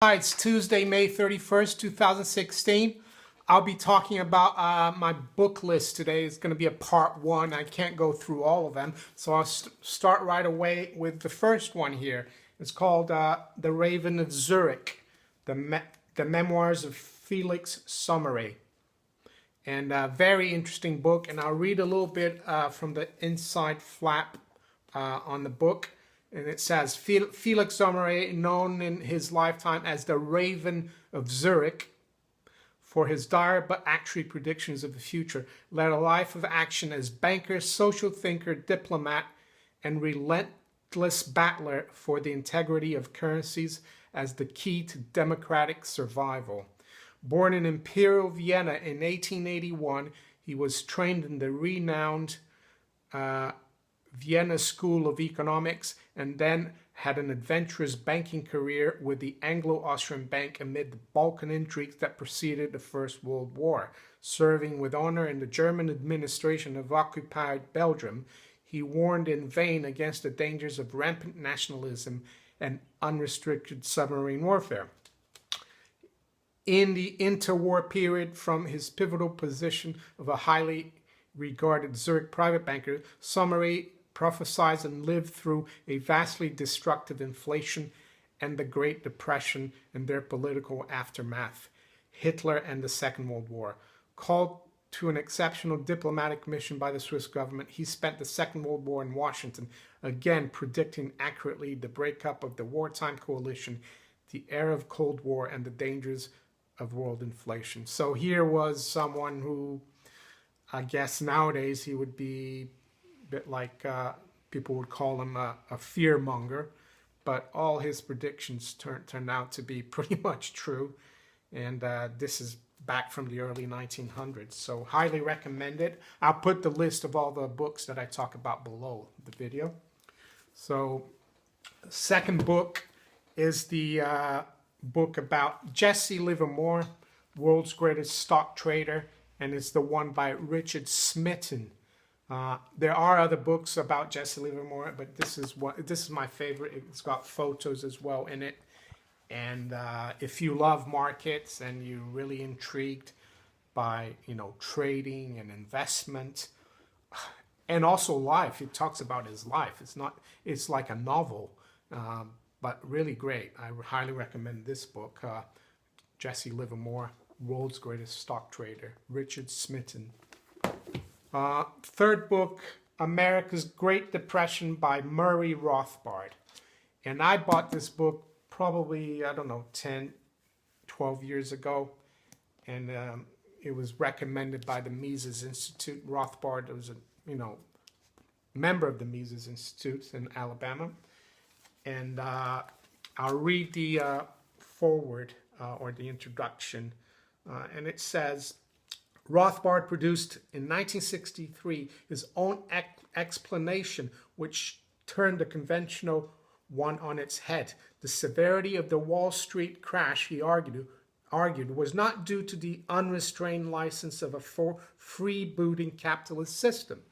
Hi, it's Tuesday, May 31st, 2016. I'll be talking about my book list today. It's going to be a part one. I can't go through all of them, so I'll start right away with the first one here. It's called The Raven of Zurich, the Memoirs of Felix Somary. And a very interesting book, and I'll read a little bit from the inside flap on the book. And it says, Felix Somary, known in his lifetime as the Raven of Zurich, for his dire but accurate predictions of the future, led a life of action as banker, social thinker, diplomat, and relentless battler for the integrity of currencies as the key to democratic survival. Born in Imperial Vienna in 1881, he was trained in the renowned Vienna School of Economics, and then had an adventurous banking career with the Anglo-Austrian Bank amid the Balkan intrigues that preceded the First World War. Serving with honor in the German administration of occupied Belgium, he warned in vain against the dangers of rampant nationalism and unrestricted submarine warfare. In the interwar period, from his pivotal position of a highly regarded Zurich private banker, Somary prophesied and lived through a vastly destructive inflation and the Great Depression and their political aftermath, Hitler and the Second World War. Called to an exceptional diplomatic mission by the Swiss government, he spent the Second World War in Washington, again predicting accurately the breakup of the wartime coalition, the era of Cold War, and the dangers of world inflation. So here was someone who, I guess nowadays he would be a bit like people would call him a fearmonger, but all his predictions turned out to be pretty much true. And this is back from the early 1900s, so highly recommend it. I'll put the list of all the books that I talk about below the video. So the second book is the book about Jesse Livermore, world's greatest stock trader, and it's the one by Richard Smitten. There are other books about Jesse Livermore, but this is my favorite. It's got photos as well in it. And if you love markets and you're really intrigued by trading and investment, and also life, it talks about his life. It's like a novel, but really great. I highly recommend this book, Jesse Livermore, World's Greatest Stock Trader, Richard Smitten. Third book, America's Great Depression by Murray Rothbard. And I bought this book probably, 10, 12 years ago. And it was recommended by the Mises Institute. Rothbard was a, member of the Mises Institute in Alabama. And I'll read the foreword or the introduction. And it says, Rothbard produced in 1963 his own explanation, which turned the conventional one on its head. The severity of the Wall Street crash, he argued, was not due to the unrestrained license of a freebooting capitalist system,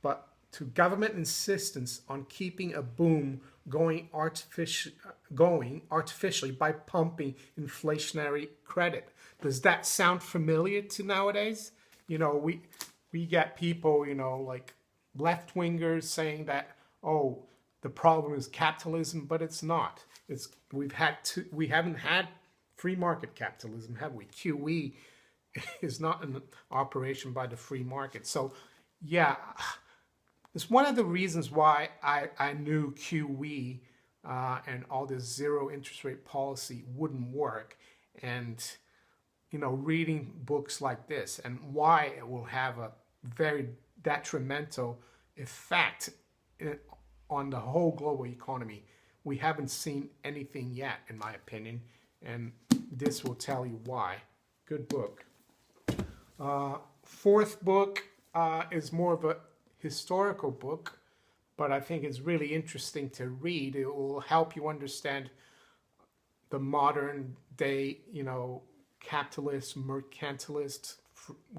but to government insistence on keeping a boom going artificially by pumping inflationary credit. Does that sound familiar to nowadays? We get people, like left-wingers saying that, oh, the problem is capitalism, but it's not. We haven't had free market capitalism, have we? QE is not an operation by the free market. So, yeah, it's one of the reasons why I knew QE and all this zero interest rate policy wouldn't work. And reading books like this and why it will have a very detrimental effect on the whole global economy. We haven't seen anything yet, in my opinion, and this will tell you why. Good book. Fourth book is more of a historical book, but I think it's really interesting to read. It will help you understand the modern day, capitalist, mercantilist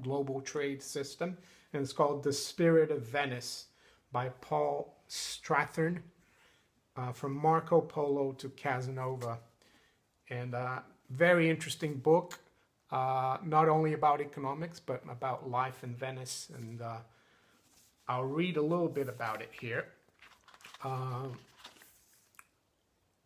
global trade system. And it's called The Spirit of Venice by Paul Strathern, From Marco Polo to Casanova. And very interesting book, not only about economics, but about life in Venice. And I'll read a little bit about it here.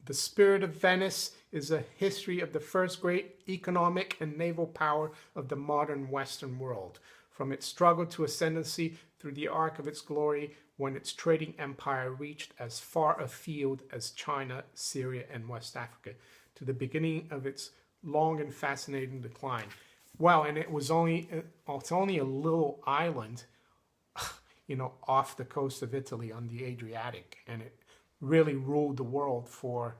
The Spirit of Venice is a history of the first great economic and naval power of the modern Western world, from its struggle to ascendancy through the arc of its glory when its trading empire reached as far afield as China, Syria, and West Africa, to the beginning of its long and fascinating decline. Well, and it's only a little island, off the coast of Italy on the Adriatic, and it really ruled the world for,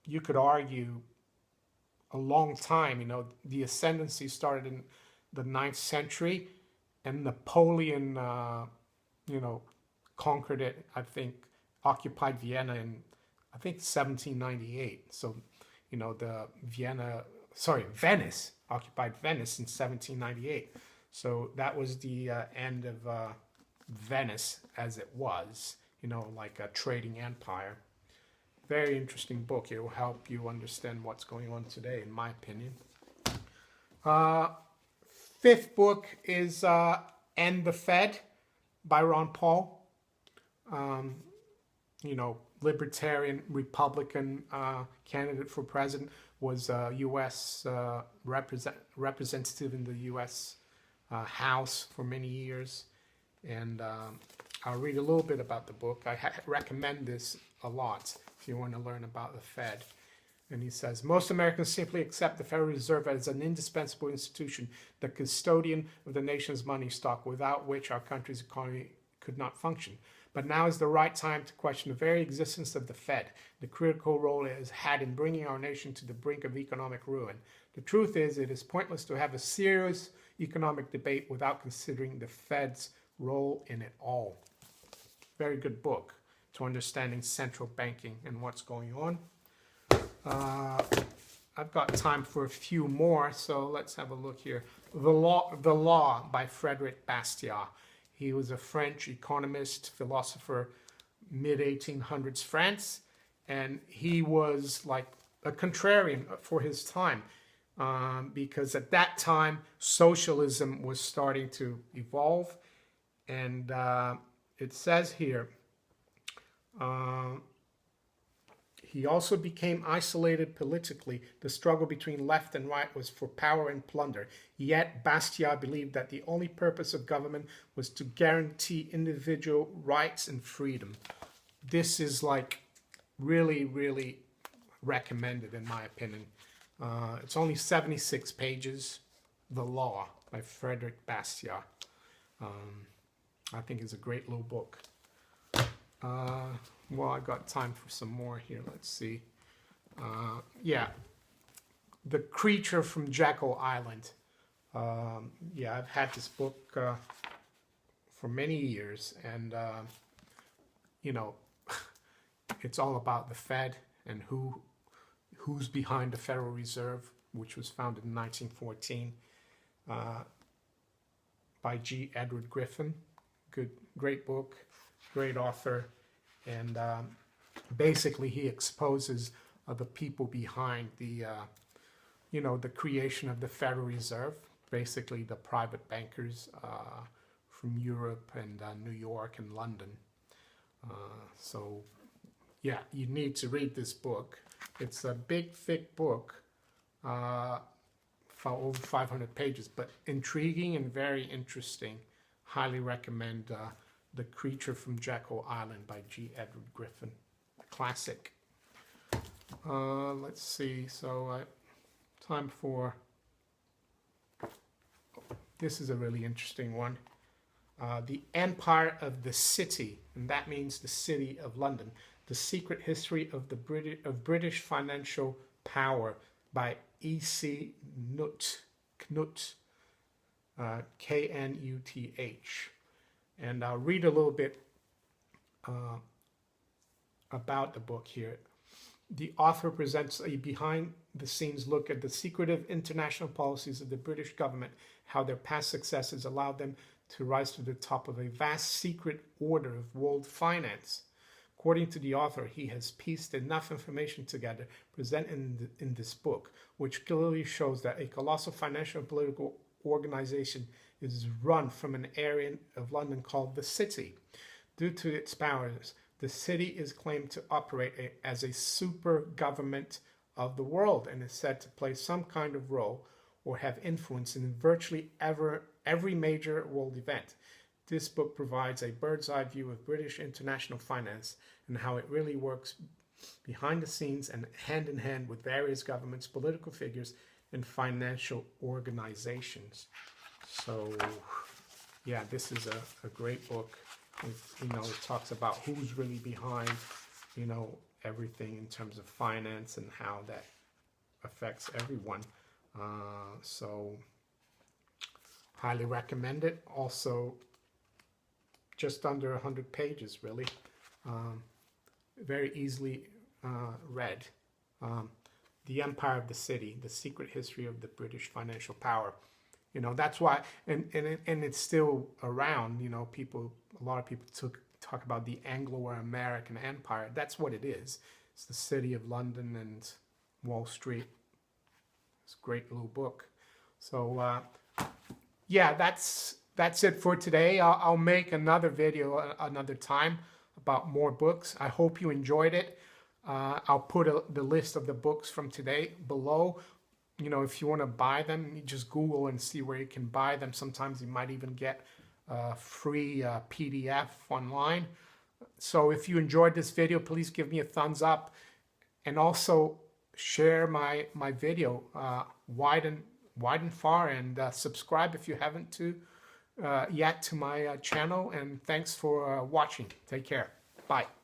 you could argue, a long time. The ascendancy started in the 9th century, and Napoleon, conquered it, I think, occupied Vienna in, I think, 1798. So, Venice, occupied Venice in 1798. So that was the end of Venice as it was, like a trading empire. Very interesting book. It will help you understand what's going on today, in my opinion. Fifth book is End the Fed by Ron Paul. Libertarian Republican candidate for president, was a U.S. representative in the U.S. House for many years. And I'll read a little bit about the book. I recommend this a lot if you want to learn about the Fed. And he says, most Americans simply accept the Federal Reserve as an indispensable institution, the custodian of the nation's money stock, without which our country's economy could not function. But now is the right time to question the very existence of the Fed, the critical role it has had in bringing our nation to the brink of economic ruin. The truth is, it is pointless to have a serious economic debate without considering the Fed's role in it all. Very good book to understanding central banking and what's going on. I've got time for a few more, so let's have a look here. The Law by Frederic Bastiat. He was a French economist, philosopher, mid-1800s France, and he was like a contrarian for his time, because at that time socialism was starting to evolve. And it says here, he also became isolated politically. The struggle between left and right was for power and plunder. Yet Bastiat believed that the only purpose of government was to guarantee individual rights and freedom. This is like really, really recommended in my opinion. It's only 76 pages. The Law by Frederic Bastiat. I think it's a great little book. Well, I got time for some more here. Let's see. The Creature from Jekyll Island. I've had this book for many years, and it's all about the Fed and who's behind the Federal Reserve, which was founded in 1914 by G. Edward Griffin. Great book, great author. And basically he exposes the people behind the creation of the Federal Reserve, basically the private bankers from Europe and New York and London. You need to read this book. It's a big, thick book, for over 500 pages, but intriguing and very interesting. Highly recommend The Creature from Jekyll Island by G. Edward Griffin. Classic. Let's see. So time for... This is a really interesting one. The Empire of the City, and that means the City of London. The Secret History of British Financial Power by E.C. Knuth. K-N-U-T-H. And I'll read a little bit about the book here. The author presents a behind-the-scenes look at the secretive international policies of the British government, how their past successes allowed them to rise to the top of a vast secret order of world finance. According to the author, he has pieced enough information together presented in this book, which clearly shows that a colossal financial and political organization is run from an area of London called the City. Due to its powers, the City is claimed to operate as a super government of the world and is said to play some kind of role or have influence in virtually every major world event. This book provides a bird's-eye view of British international finance and how it really works behind the scenes and hand in hand with various governments, political figures, and financial organizations. So, yeah, this is a great book. It talks about who's really behind, everything in terms of finance and how that affects everyone. So, highly recommend it. Also, just under 100 pages, really. Very easily read. The Empire of the City, The Secret History of the British Financial Power. That's why, and it's still around, a lot of people talk about the Anglo-American Empire. That's what it is. It's the City of London and Wall Street. It's a great little book. So, yeah, that's it for today. I'll make another video another time about more books. I hope you enjoyed it. I'll put the list of the books from today below. If you want to buy them, you just Google and see where you can buy them. Sometimes you might even get a free PDF online. So if you enjoyed this video, please give me a thumbs up. And also share my video wide and far. And subscribe if you haven't yet to my channel. And thanks for watching. Take care. Bye.